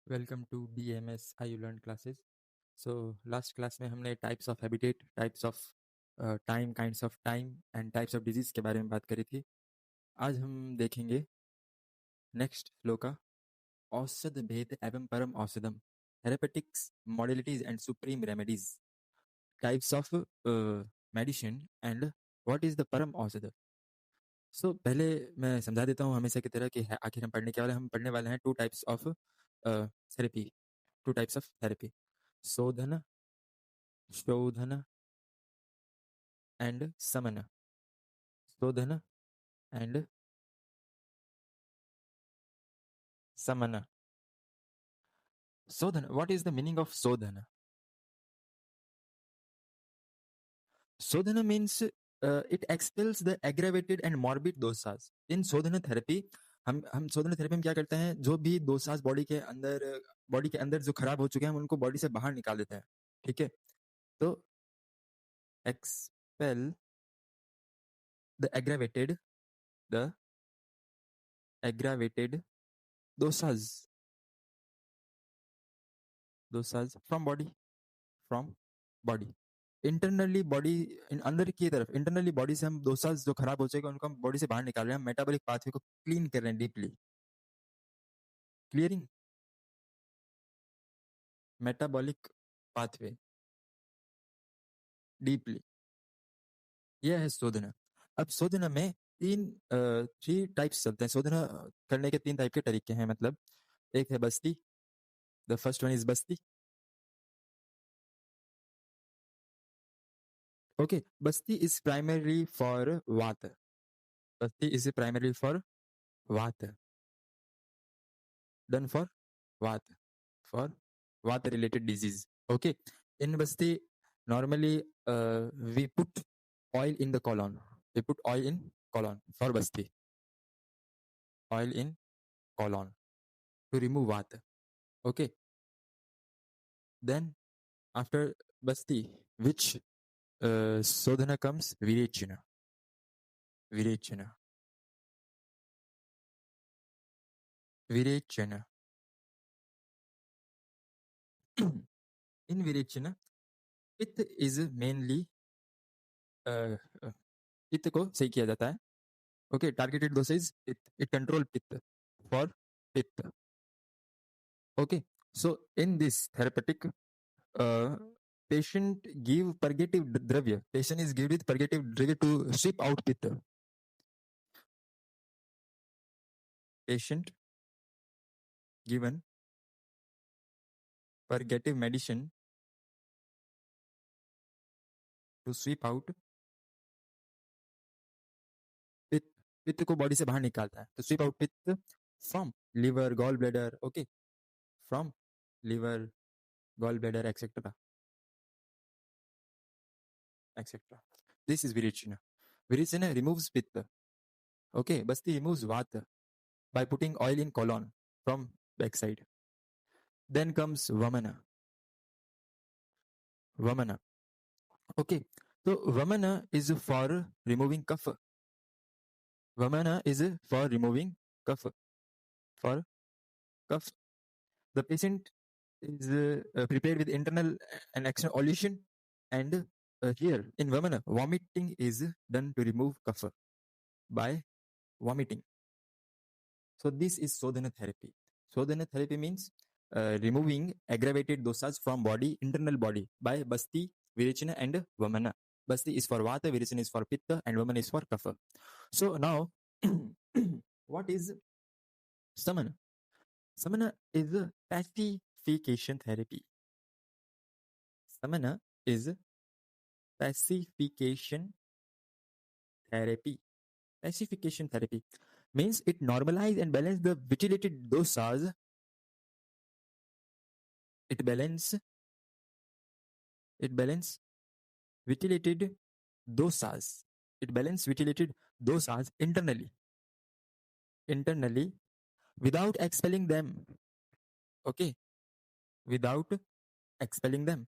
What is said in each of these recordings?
Welcome to BMS I learn classes. So last class में हमने types of habitat, types of time, kinds of time and types of disease के बारे में बात करी थी। आज हम देखेंगे नेक्स्ट फ्लो का औषध भेद एवं परम औषधम, therapeutics, modalities and supreme remedies, types of medicine and what is the param aushadh. पहले मैं समझा देता हूँ हमेशा की तरह कि आखिर हम पढ़ने के वाले हम पढ़ने वाले हैं two types of therapy, two types of therapy, शोधन, शोधन एंड समन, शोधन एंड समन। शोधन, what is the meaning of शोधन? शोधन means it expels the aggravated and morbid dosas. In शोधन थेरेपी हम शोधन थेरेपी में क्या करते हैं, जो भी दोसाज बॉडी के अंदर जो खराब हो चुके हैं हम उनको बॉडी से बाहर निकाल देते हैं। ठीक है, तो expel the aggravated dosas from body internally, body अंदर की तरफ इंटरनली बॉडी से हम दोसाज जो खराब हो जाएगा उनको हम बॉडी से बाहर निकाल रहे हैं, मेटाबॉलिक पाथवे को क्लीन कर रहे हैं, deeply clearing metabolic pathway deeply, यह है शोधना। अब शोधना में थ्री टाइप्स चलते हैं। शोधना करने के तीन टाइप के तरीके हैं, मतलब एक है बस्ती, the first one is Basti. Okay, Basti is primary for वात, बस्ती इज प्राइमरी फॉर वात, done for water related disease. Okay, in basti normally we put oil in the colon, we put oil in colon for basti, oil in colon to remove water. Okay, then after basti, which sodhana comes, virechana, virechana, virechana. In virechana, पित्त is mainly पित्त को सही किया जाता है। Okay, targeted dosage पित्त, it control पित्त for पित्त। Okay, so in this therapeutic patient give purgative dravya, patient is given with purgative dravya to sweep out pitta, patient given purgative medicine to sweep out पित्त, पित्त को body से बाहर निकालता है, तो sweep out pitta from liver, gall bladder, okay, from liver, gall bladder etcetera etcetera. This is virechana. Virechana removes pitta. Okay, basti removes vata by putting oil in colon from backside. Then comes vamana, vamana. Okay, so vamana is for removing kapha, vamana is for removing kapha, for cough. The patient is prepared with internal and external elution, and here in vamana vomiting is done to remove kapha by vomiting. So this is sodhana therapy. Sodhana therapy means removing aggravated dosas from body, internal body, by basti, virechana and vamana. Basti is for vata, virechana is for pitta, and vamana is for kapha. So now, what is samana? Samana is a pacification therapy. Samana is pacification therapy. Pacification therapy means it normalize and balance the vitilated dosas. It balance vitilated dosas. It balance vitilated dosas internally without expelling them. Okay, without expelling them.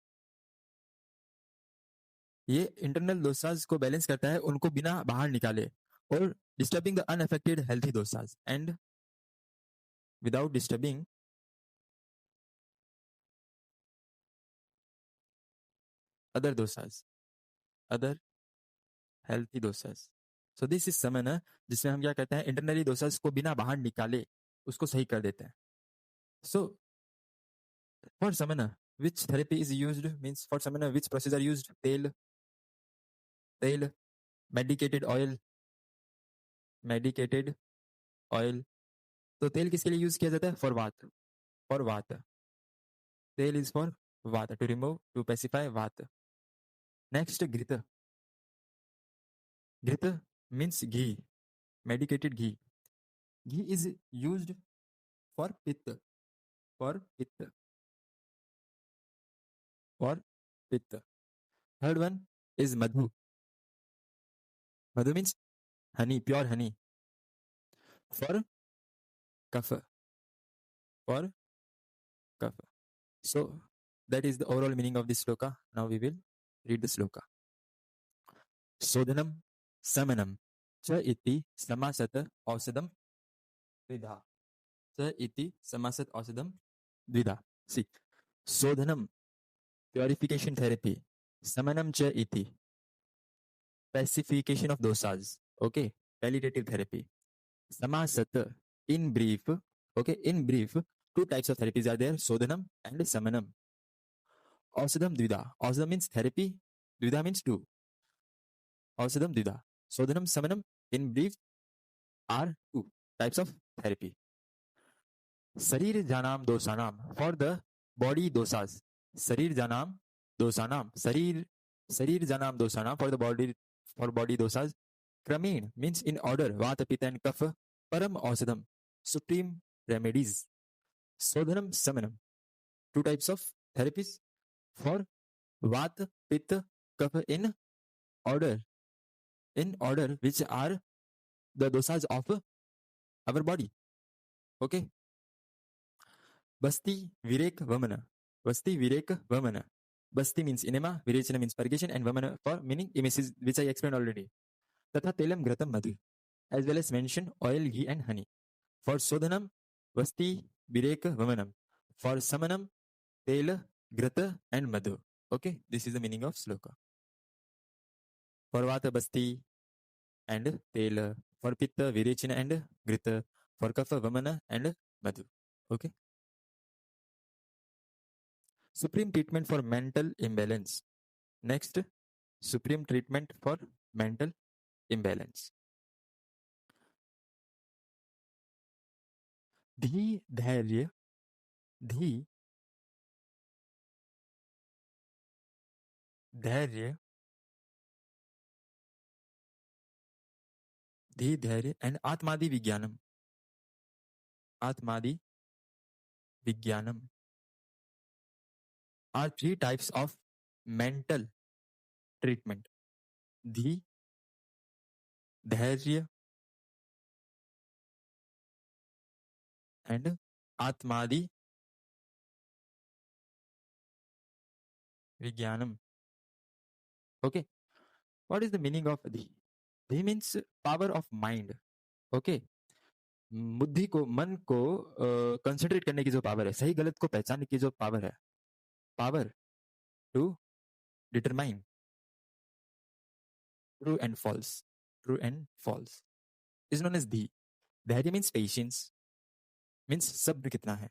ये internal doshas को balance करता है, उनको बिना बाहर निकाले, और disturbing the unaffected healthy doshas, and without disturbing other dosas, other healthy dosas. So this is samana, जिसमें हम क्या कहते हैं, इंटरनली dosas को बिना बाहर निकाले उसको सही कर देते हैं. So for samana, which therapy is used? Means for samana, which procedure used? तेल, medicated oil, तो तेल किसके लिए यूज किया जाता है? फॉर वात. तेल इज फॉर वात, टू रिमूव, टू पेसिफाई वात. नेक्स्ट घृत means ghee, medicated ghee. Ghee is used for pitta, for pitta. Third one is madhu. Madhu means honey, pure honey, for kapha, So that is the overall meaning of this sloka. Now we will read the sloka. Sodhanam samanam cha iti samasat ausadam dvidha. Cha iti samasat ausadam dvidha. See, Sodhanam, purification therapy. Samanam cha iti, pacification of dosas. Okay, palliative therapy. Samasat, in brief. Okay, in brief, two types of therapies are there: Sodhanam and Samanam. Ausadam dvidha. Ausadam means therapy, dvidha means two. Ausadam dvidha. Sodhanam, Samanam, in brief, are two types of therapy. Sarir janam dosanam, for the body dosas. Sarir janam dosanam. Sarir janam dosanam, for the body, for body dosas. Kramen means in order. Vata, Pitta and Kapha. Param Ausadam, supreme remedies. Sodhanam, Samanam, two types of therapies for Vata, Pitta, Kapha in order, which are the dosas of our body. Okay. Basti, Virek, Vamana. Basti, Virek, Vamana. Basti means enema, Virechana means purgation, and Vamana for meaning emesis, which I explained already. Tatha telam gratam madhu, as well as mentioned oil, ghee and honey. For Sodhanam, Basti, Virek, Vamanam. For Samanam, Tela, Grata and Madhu. Okay, this is the meaning of sloka. For Vata, Basti and Tela. For Pitta, Virechana and Grita. For Kapha, Vamana and Madhu. Okay. Supreme treatment for mental imbalance. Next, supreme treatment for mental imbalance. Dhi dhairya, dhi dhairya, dhi dhairya and atmadi vigyanam. Atmadi vigyanam are three types of mental treatment. Dhi, dhairya and atmadi vigyanam. Okay, what is the meaning of dhi? Dhi means power of mind. Okay, बुद्धि को, मन को concentrate करने की जो power है, सही गलत को पहचानने की जो पावर है, power to determine true and false is known as धी. धैर्य मीन्स पेशेंस, मीन्स सब्र कितना है.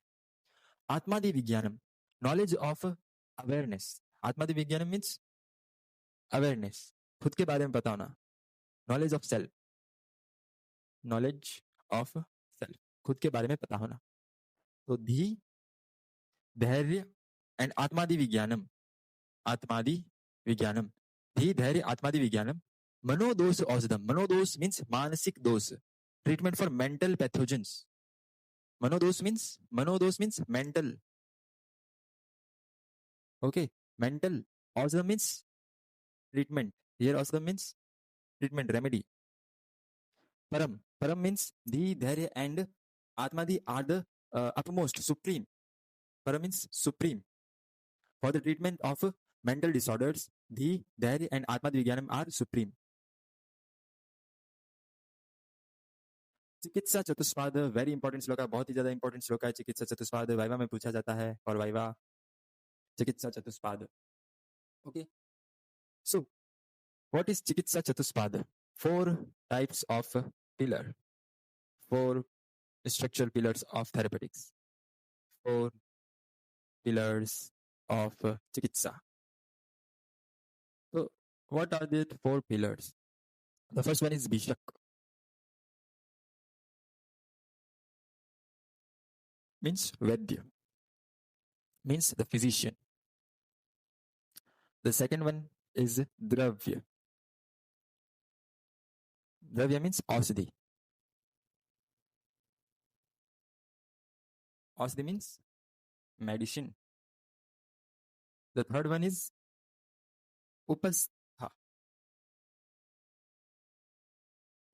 आत्मादि विज्ञानम, knowledge of awareness. आत्मादि vijnanam means awareness, खुद के बारे में पता होना. नॉलेज ऑफ सेल्फ, खुद के बारे में पता होना. तो धी, धैर्य एंड आत्मादि विज्ञानम. धी, धैर्य, आत्मादि विज्ञानम. मनोदोष औषधम. मनोदोष मीन्स मानसिक दोष, treatment for mental pathogens. Manodosha means mental. Okay, mental. Ausadam means treatment. Here ausadam means treatment, remedy. Param means the, dhairya and atmadi are the uppermost, supreme. Param means supreme. For the treatment of mental disorders, the, dhairya and atmadi vigyanam are supreme. चिकित्सा चतुष्पाद, very important श्लोक है, बहुत ही ज्यादा important श्लोक है. चिकित्सा चतुष्पाद viva में पूछा जाता है, और वाइवा चिकित्सा चतुष्पाद. Okay, So, what is Chikitsa Chatuspada? Four types of pillar, four structural pillars of therapeutics, four pillars of Chikitsa. So, what are the four pillars? The first one is Bishak, means Vedya, means the physician. The second one is Dravya. Dravya means Ausdi. Ausdi means medicine. The third one is Upastha.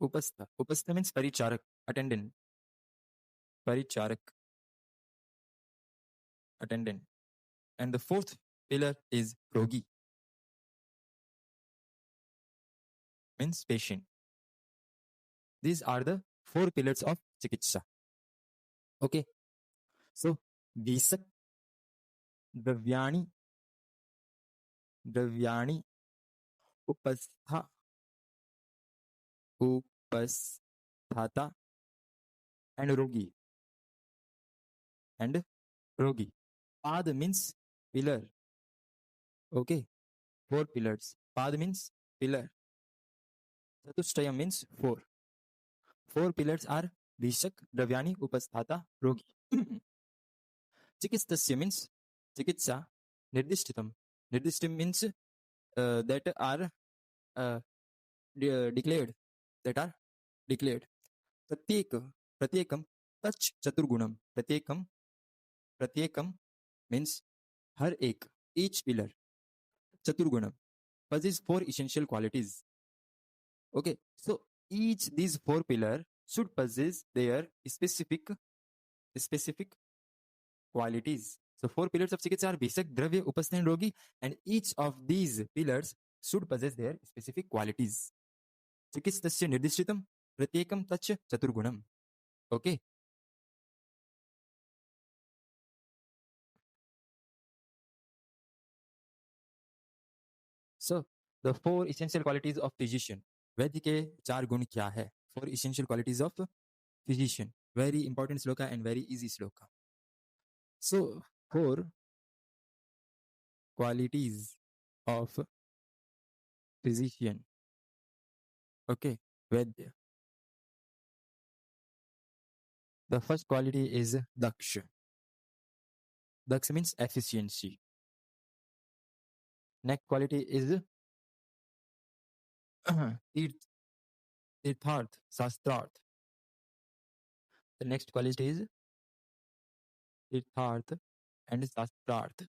Upastha. Upastha means Paricharak, attendant. Paricharak, attendant. And the fourth pillar is Rogi, means patient. These are the four pillars of Chikitsa. Okay. So, Visak, Dravyani, Dravyani, Upastha, Upasthata, and Rogi. And Rogi. Pad means pillar. Okay. Four pillars. Pad means pillar. Chatushtayam means four. Four pillars are Vishak, Dravyani, Upasthata, Rogi. Chikitsasya means Chikitsa, Nirdishtitam. Nirdishtam means that are declared. That are declared. Pratyekam, Tach Chaturgunam. Pratyekam means har ek, each pillar. Chaturgunam possesses four essential qualities. Okay, so each these four pillar should possess their specific qualities. So four pillars of Chikitsa are Bishak, Dravya, Upastha, and Rogi, and each of these pillars should possess their specific qualities. Chikitsasya nirdishtitam pratyekam tach chaturgunam. Okay. So the four essential qualities of physician. वैद्य के चार गुण क्या है? Four essential qualities of physician. Very important sloka and very easy sloka. So four qualities of physician. Okay, Vedya. The first quality is Daksha. Daksha means efficiency. Next quality is Tirtharth, Sastrarth. The next quality is Tirtharth and Sastrarth.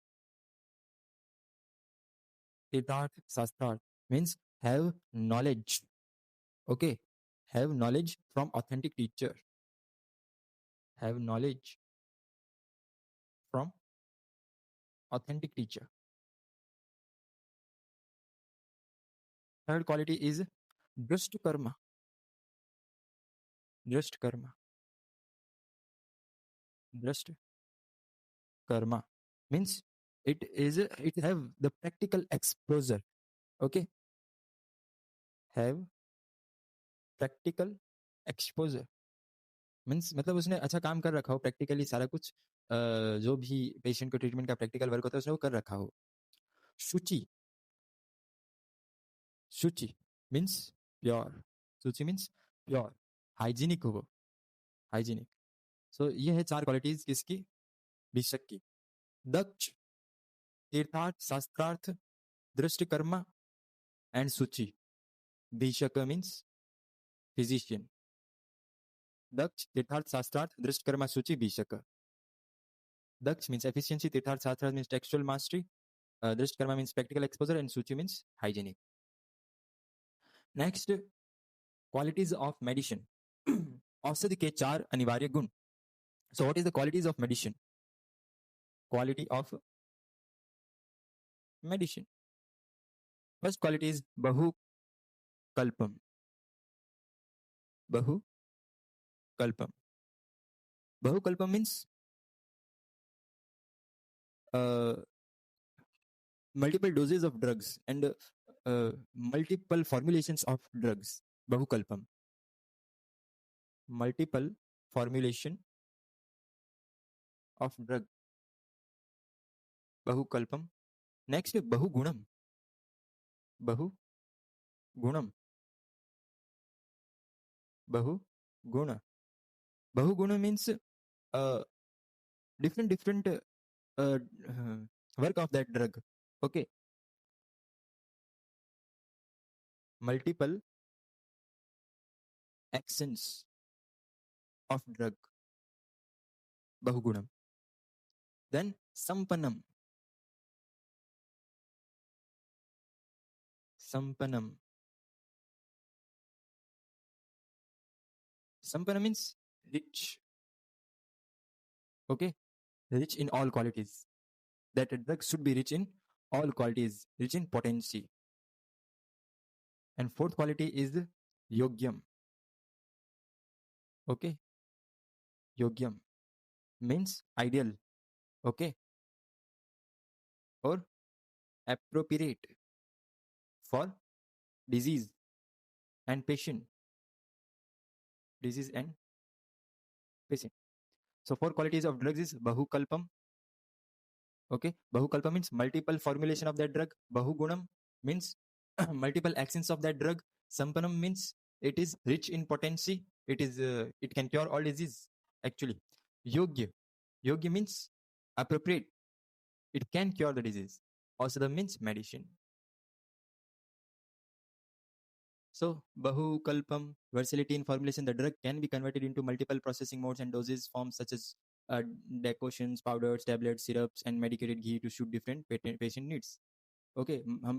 Tirtharth, Sastrarth means have knowledge. Okay, have knowledge from authentic teacher. Have knowledge from authentic teacher. Third quality is Drashta Karma. Drashta Karma. Drashta Karma means it have the practical exposure. Okay, have practical exposure means मतलब उसने अच्छा काम कर रखा हो practically सारा कुछ जो भी पेशेंट को ट्रीटमेंट का प्रैक्टिकल वर्क होता है उसने वो कर रखा हो. शुचि. शुचि मीन्स प्योर. शुचि मीन्स प्योर. हाइजीनिक हो वो. हाइजीनिक. सो ये है चार क्वालिटीज किसकी? भिषक की. दक्ष, तीर्थार्थ, शास्त्रार्थ, दृष्टिकर्मा एंड शुचि. Bhishak means physician. दक्ष, तीर्थार्थ, शास्त्रार्थ, दृष्टिकर्मा, शुचि, भिषक. Daksh means efficiency, Tirtharth Shastra means textual mastery, Drishkarma means practical exposure, and Suchi means hygienic. Next, qualities of medicine. औषधि के चार अनिवार्य गुण. So what is the qualities of medicine? Quality of medicine. First quality is Bahu Kalpam. Bahu Kalpam. Bahu Kalpam means multiple doses of drugs and multiple formulations of drugs, bahukalpam. Multiple formulation of drug, bahukalpam. Next, bahugunam. Bahugunam. Bahuguna. Bahuguna means different uh, work of that drug. Okay. Multiple actions of drug, bahugunam. Then sampanam. Sampanam. Sampanam means rich. Okay. Rich in all qualities. That a drug should be rich in all qualities, rich in potency. And fourth quality is yogyam. Okay. Yogyam means ideal. Okay. Or appropriate for disease and patient. Disease and patient. So four qualities of drugs is bahukalpam. Okay. Bahukalpam means multiple formulation of that drug. Bahugunam means multiple actions of that drug. Sampanam means it is rich in potency. It can cure all disease. Actually, yogya. Yogya means appropriate. It can cure the disease. Ausadam means medicine. So, bahukalpam, versatility in formulation, the drug can be converted into multiple processing modes and dosage forms such as decoctions, powders, tablets, syrups, and medicated ghee to suit different patient needs. Okay हम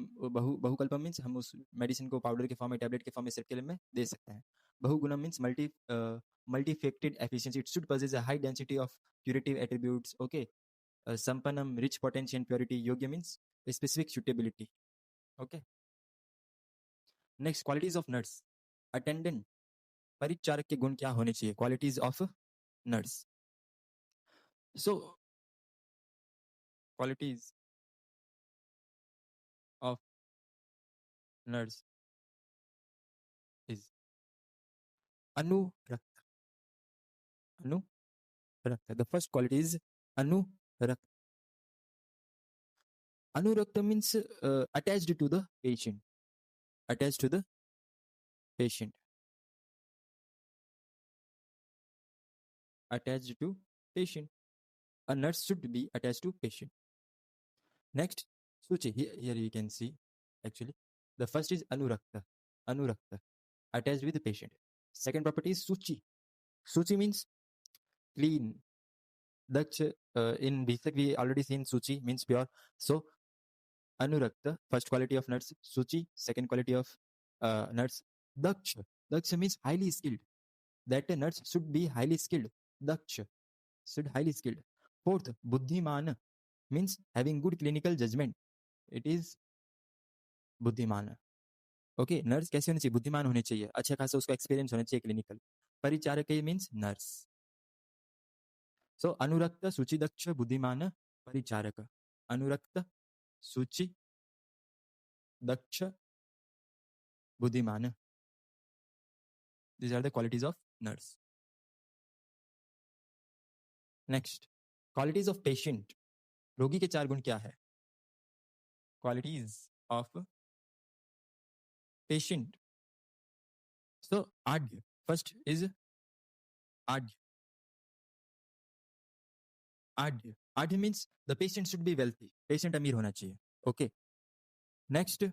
बहुकल्पम means हम उस medicine को powder के form में, tablet के form में, syrup के में दे सकते हैं. बहुगुणम means multi-facted efficiency. It should possess a high density of curative attributes. Okay. Sampanam, rich potency and purity. Yogya means specific suitability. Okay. Next, qualities of nurse. Attendant, Paricharak के गुण क्या होने चाहिए? Qualities of nurse. So, qualities of nurse is anurakta. Anurakta. The first quality is anurakta. Anurakta means attached to the patient. Attached to the patient. Attached to patient. A nurse should be attached to patient. Next, suchi. Here you can see actually. The first is anurakta. Anurakta. Attached with the patient. Second property is suchi. Suchi means clean. Dutch in Basic we already seen suchi means pure. So anurakta, first quality of nurse. Suchi, second quality of nurse. Daksha. Daksha means highly skilled. That a nurse should be highly skilled. Daksha should highly skilled. Fourth, buddhimana means having good clinical judgment. It is बुद्धिमान. Okay. Nurse कैसे होनी चाहिए? बुद्धिमान होनी चाहिए. अच्छा खासा उसका एक्सपीरियंस होना चाहिए क्लिनिकल. Paricharak means nurse. सो अनुरक्त, सूचि दक्ष, बुद्धिमान, परिचारक. अनुरक्त, सूचि दक्ष, बुद्धिमान. These are the qualities of nurse. Next, qualities of patient. रोगी के चार गुण क्या है? Qualities of patient. So, adya. First is adya. Adya. Adya means the patient should be wealthy. Patient अमीर होना चाहिए. Okay. Next,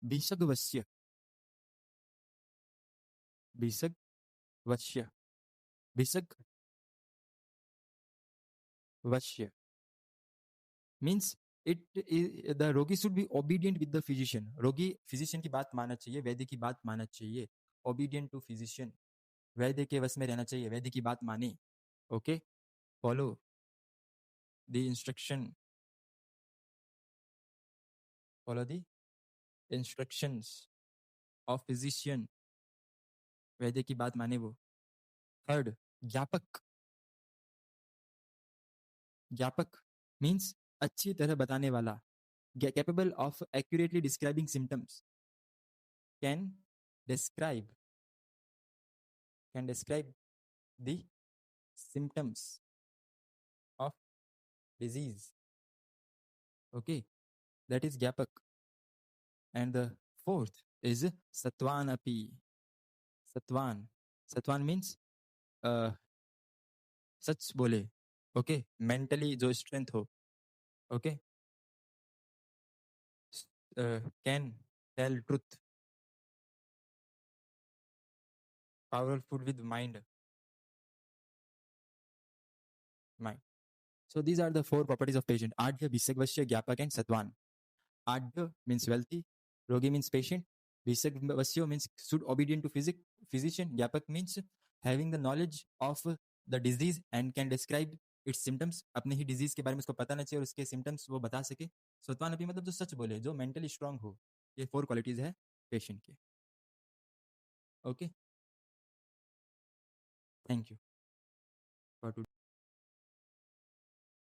Bisagvasya. Bisagvasya. Bisagvasya means the rogi should be obedient with the physician. रोगी physician की बात मानना चाहिए, वैद्य की बात मानना चाहिए. Obedient to physician. वैद्य के वश में रहना चाहिए, वैद्य की बात माने. Okay. Follow the instruction. Follow the instructions of physician. वैद्य की बात माने वो. Third, ज्ञापक. ज्ञापक means अच्छी तरह बताने वाला. capable of accurately describing symptoms, can describe the symptoms of disease. Okay, that is Gyapak. And the fourth is Satvanapi. Satwan. Satwan means uh, सच बोले. Okay, mentally जो strength हो. Okay, can tell truth. Powerful with mind. So these are the four properties of patient: Adya, Visagvasya, Gyapak, and Satwan. Adya means wealthy, Rogi means patient, Visagvasya means should obedient to physician, Gyapak means having the knowledge of the disease and can describe its symptoms. अपने ही disease के बारे में उसको पता ना चाहिए और उसके symptoms वो बता सके. सत्वान अपी मतलब जो सच बोले, जो mentally strong हो. ये 4 qualities है patient के. Okay, thank you for today.